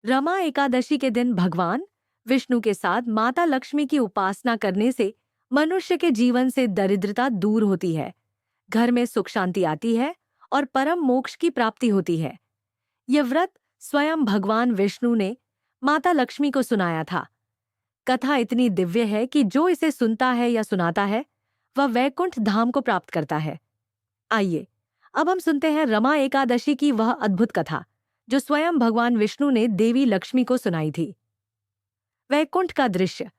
रमा एकादशी के दिन भगवान विष्णु के साथ माता लक्ष्मी की उपासना करने से मनुष्य के जीवन से दरिद्रता दूर होती है, घर में सुख शांति आती है और परम मोक्ष की प्राप्ति होती है। यह व्रत स्वयं भगवान विष्णु ने माता लक्ष्मी को सुनाया था। कथा इतनी दिव्य है कि जो इसे सुनता है या सुनाता है वह वैकुंठ धाम को प्राप्त करता है। आइए अब हम सुनते हैं रमा एकादशी की वह अद्भुत कथा जो स्वयं भगवान विष्णु ने देवी लक्ष्मी को सुनाई थी। वैकुंठ का दृश्य।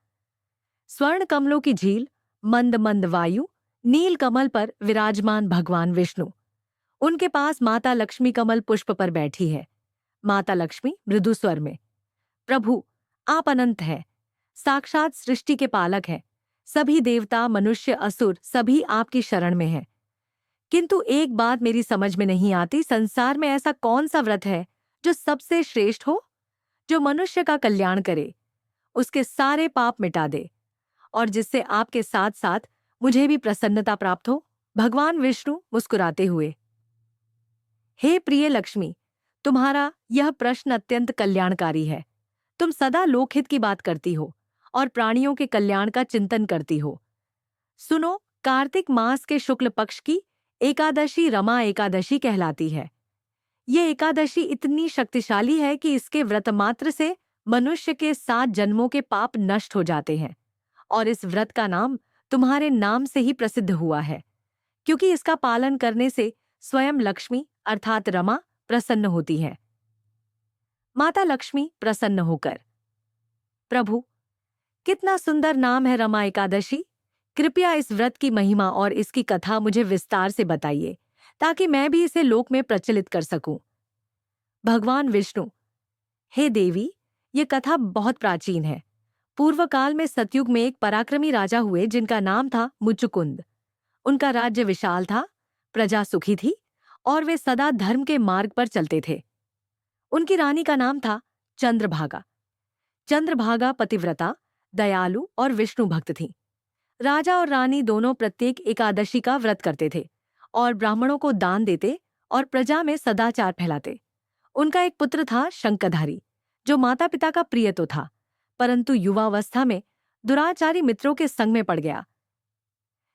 स्वर्ण कमलों की झील, मंद मंद वायु, नील कमल पर विराजमान भगवान विष्णु। उनके पास माता लक्ष्मी कमल पुष्प पर बैठी है। माता लक्ष्मी मृदु स्वर में, प्रभु आप अनंत हैं, साक्षात सृष्टि के पालक हैं। सभी देवता मनुष्य असुर सभी आपकी शरण में हैं। किंतु एक बात मेरी समझ में नहीं आती, संसार में ऐसा कौन सा व्रत है जो सबसे श्रेष्ठ हो, जो मनुष्य का कल्याण करे, उसके सारे पाप मिटा दे और जिससे आपके साथ साथ मुझे भी प्रसन्नता प्राप्त हो। भगवान विष्णु मुस्कुराते हुए, हे प्रिय लक्ष्मी, तुम्हारा यह प्रश्न अत्यंत कल्याणकारी है। तुम सदा लोकहित की बात करती हो और प्राणियों के कल्याण का चिंतन करती हो। सुनो, कार्तिक मास के शुक्ल पक्ष की एकादशी रमा एकादशी कहलाती है। ये एकादशी इतनी शक्तिशाली है कि इसके व्रत मात्र से मनुष्य के 7 जन्मों के पाप नष्ट हो जाते हैं और इस व्रत का नाम तुम्हारे नाम से ही प्रसिद्ध हुआ है, क्योंकि इसका पालन करने से स्वयं लक्ष्मी अर्थात रमा प्रसन्न होती है। माता लक्ष्मी प्रसन्न होकर, प्रभु कितना सुंदर नाम है रमा एकादशी। कृपया इस व्रत की महिमा और इसकी कथा मुझे विस्तार से बताइए ताकि मैं भी इसे लोक में प्रचलित कर सकूं। भगवान विष्णु, हे देवी, ये कथा बहुत प्राचीन है। पूर्व काल में सतयुग में एक पराक्रमी राजा हुए जिनका नाम था मुचुकुंद। उनका राज्य विशाल था, प्रजा सुखी थी और वे सदा धर्म के मार्ग पर चलते थे। उनकी रानी का नाम था चंद्रभागा। चंद्रभागा पतिव्रता, दयालु और विष्णु भक्त थीं। राजा और रानी दोनों प्रत्येक एकादशी का व्रत करते थे और ब्राह्मणों को दान देते और प्रजा में सदाचार फैलाते। उनका एक पुत्र था शंखधारी, जो माता पिता का प्रिय तो था, परंतु युवावस्था में दुराचारी मित्रों के संग में पड़ गया।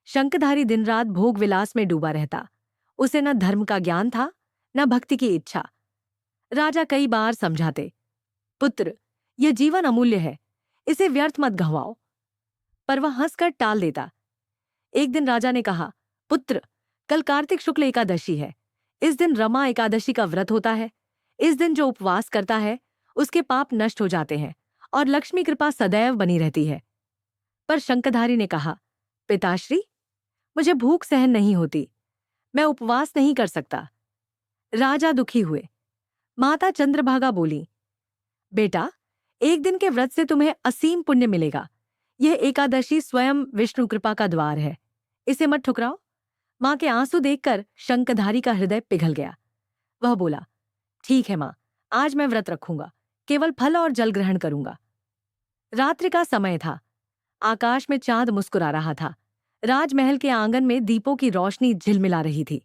शंखधारी दिन रात भोग विलास में डूबा रहता। उसे न धर्म का ज्ञान था, न भक्ति की इच्छा। राजा कई बार समझाते, पुत्र, यह जीवन अमूल्य है, इसे व्यर्थ मत गंवाओ, पर वह हंसकर टाल देता। एक दिन राजा ने कहा, पुत्र, कल कार्तिक शुक्ल एकादशी है। इस दिन रमा एकादशी का व्रत होता है। इस दिन जो उपवास करता है उसके पाप नष्ट हो जाते हैं और लक्ष्मी कृपा सदैव बनी रहती है। पर शंखधारी ने कहा, पिताश्री, मुझे भूख सहन नहीं होती, मैं उपवास नहीं कर सकता। राजा दुखी हुए। माता चंद्रभागा बोली, बेटा, एक दिन के व्रत से तुम्हें असीम पुण्य मिलेगा। यह एकादशी स्वयं विष्णु कृपा का द्वार है, इसे मत ठुकराओ। मां के आंसू देखकर शंखधारी का हृदय पिघल गया। वह बोला, ठीक है मां, आज मैं व्रत रखूंगा, केवल फल और जल ग्रहण करूंगा। रात्रि का समय था। आकाश में चांद मुस्कुरा रहा था। राजमहल के आंगन में दीपों की रोशनी झिलमिला रही थी।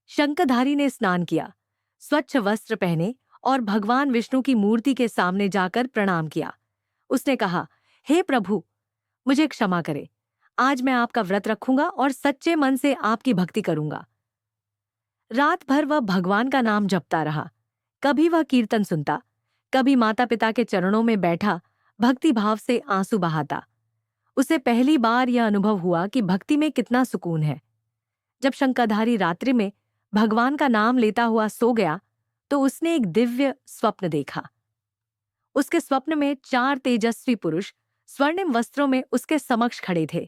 शंखधारी ने स्नान किया, स्वच्छ वस्त्र पहने और भगवान विष्णु की मूर्ति के सामने जाकर प्रणाम किया। उसने कहा, हे प्रभु, मुझे क्षमा करे। आज मैं आपका व्रत रखूंगा और सच्चे मन से आपकी भक्ति करूंगा। रात भर वह भगवान का नाम जपता रहा। कभी वह कीर्तन सुनता, कभी माता पिता के चरणों में बैठा भक्ति भाव से आंसू बहाता। उसे पहली बार यह अनुभव हुआ कि भक्ति में कितना सुकून है। जब शंखधारी रात्रि में भगवान का नाम लेता हुआ सो गया तो उसने एक दिव्य स्वप्न देखा। उसके स्वप्न में 4 तेजस्वी पुरुष स्वर्णिम वस्त्रों में उसके समक्ष खड़े थे।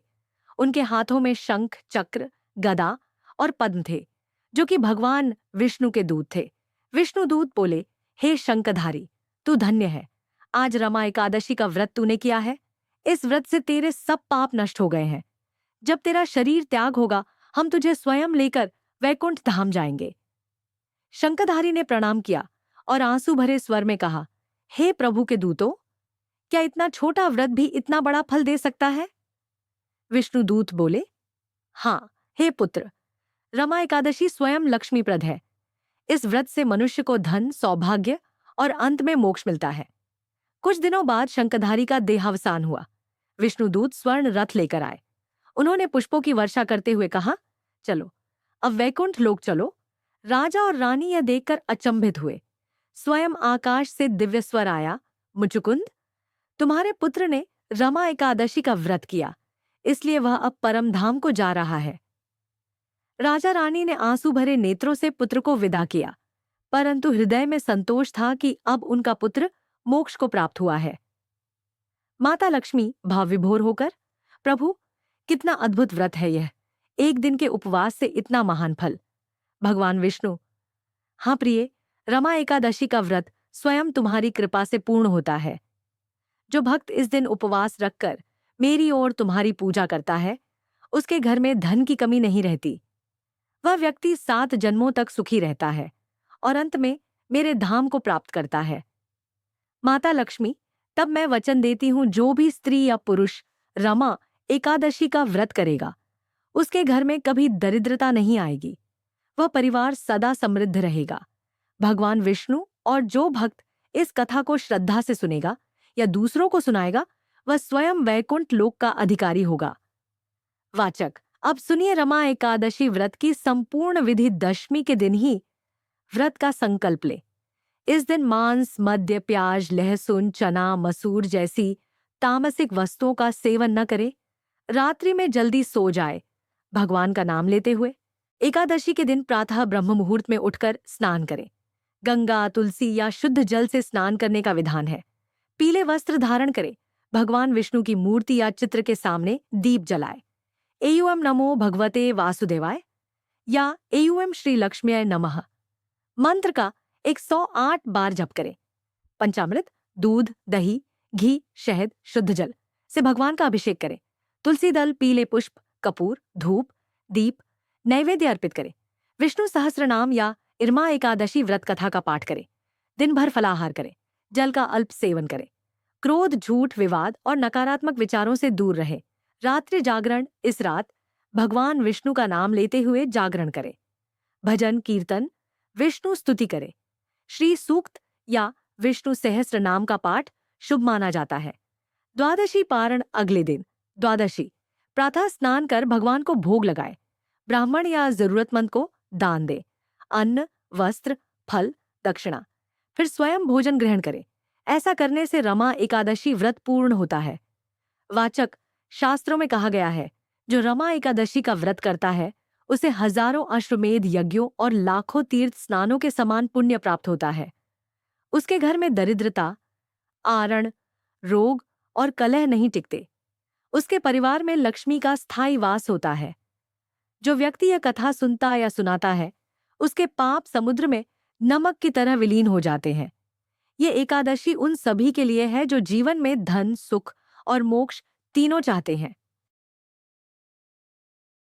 उनके हाथों में शंख, चक्र, गदा और पद्म थे, जो कि भगवान विष्णु के दूत थे। विष्णु दूत बोले, हे शंखधारी, तू धन्य है। आज रमा एकादशी का व्रत तूने किया है। इस व्रत से तेरे सब पाप नष्ट हो गए हैं। जब तेरा शरीर त्याग होगा, हम तुझे स्वयं लेकर वैकुंठ धाम जाएंगे। शंखधारी ने प्रणाम किया और आंसू भरे स्वर में कहा, हे प्रभु के दूतों, क्या इतना छोटा व्रत भी इतना बड़ा फल दे सकता है? विष्णुदूत बोले, हाँ हे पुत्र, रमा एकादशी स्वयं लक्ष्मीप्रद है। इस व्रत से मनुष्य को धन, सौभाग्य और अंत में मोक्ष मिलता है। कुछ दिनों बाद शंखधारी का देहावसान हुआ। विष्णुदूत स्वर्ण रथ लेकर आए। उन्होंने पुष्पों की वर्षा करते हुए कहा, चलो अब वैकुंठ लोक चलो। राजा और रानी यह देखकर अचंभित हुए। स्वयं आकाश से दिव्य स्वर आया, मुचुकुंद, तुम्हारे पुत्र ने रमा एकादशी का व्रत किया, इसलिए वह अब परम धाम को जा रहा है। राजा रानी ने आंसू भरे नेत्रों से पुत्र को विदा किया, परंतु हृदय में संतोष था कि अब उनका पुत्र मोक्ष को प्राप्त हुआ है। माता लक्ष्मी भावविभोर होकर, प्रभु, कितना अद्भुत व्रत है यह, एक दिन के उपवास से इतना महान फल। भगवान विष्णु, हाँ प्रिय, रमा एकादशी का व्रत स्वयं तुम्हारी कृपा से पूर्ण होता है। जो भक्त इस दिन उपवास रखकर मेरी ओर तुम्हारी पूजा करता है, उसके घर में धन की कमी नहीं रहती। वह व्यक्ति 7 जन्मों तक सुखी रहता है और अंत में मेरे धाम को प्राप्त करता है। माता लक्ष्मी, तब मैं वचन देती हूँ, जो भी स्त्री या पुरुष रमा एकादशी का व्रत करेगा, उसके घर में कभी दरिद्रता नहीं आएगी। वह परिवार सदा समृद्ध रहेगा। भगवान विष्णु और जो भक्त इस कथा को श्रद्धा से सुनेगा या दूसरों को सुनाएगा, वह स्वयं वैकुंठ लोक का अधिकारी होगा। वाचक, अब सुनिए रमा एकादशी व्रत की संपूर्ण विधि। दशमी के दिन ही व्रत का संकल्प ले। इस दिन मांस, मद्य, प्याज, लहसुन, चना, मसूर जैसी तामसिक वस्तुओं का सेवन न करे। रात्रि में जल्दी सो जाए, भगवान का नाम लेते हुए। एकादशी के दिन प्रातः ब्रह्म मुहूर्त में उठकर स्नान करें। गंगा, तुलसी या शुद्ध जल से स्नान करने का विधान है। पीले वस्त्र धारण करें। भगवान विष्णु की मूर्ति या चित्र के सामने दीप जलाए। एयुएम नमो भगवते वासुदेवाय या एयुएम श्री लक्ष्म्याय नमः मंत्र का 108 बार जप करें। पंचामृत, दूध, दही, घी, शहद, शुद्ध जल से भगवान का अभिषेक करें। तुलसी दल, पीले पुष्प, कपूर, धूप, दीप, नैवेद्य अर्पित करें। विष्णु सहस्त्र नाम या इरमा एकादशी व्रत कथा का पाठ करें। दिन भर फलाहार करें। जल का अल्प सेवन करें। क्रोध, झूठ, विवाद और नकारात्मक विचारों से दूर रहें। रात्रि जागरण, इस रात भगवान विष्णु का नाम लेते हुए जागरण करें। भजन, कीर्तन, विष्णु स्तुति करें। श्री सूक्त या विष्णु सहस्त्र नाम का पाठ शुभ माना जाता है। द्वादशी पारण, अगले दिन द्वादशी प्रातः स्नान कर भगवान को भोग लगाए। ब्राह्मण या जरूरतमंद को दान दे। अन्न, वस्त्र, फल, दक्षिणा, फिर स्वयं भोजन ग्रहण करें। ऐसा करने से रमा एकादशी व्रत पूर्ण होता है। वाचक, शास्त्रों में कहा गया है, जो रमा एकादशी का व्रत करता है उसे हजारों अश्वमेध यज्ञों और लाखों तीर्थ स्नानों के समान पुण्य प्राप्त होता है। उसके घर में दरिद्रता, आरण, रोग और कलह नहीं टिकते। उसके परिवार में लक्ष्मी का स्थायी वास होता है। जो व्यक्ति यह कथा सुनता या सुनाता है, उसके पाप समुद्र में नमक की तरह विलीन हो जाते हैं। ये एकादशी उन सभी के लिए है जो जीवन में धन, सुख और मोक्ष तीनों चाहते हैं।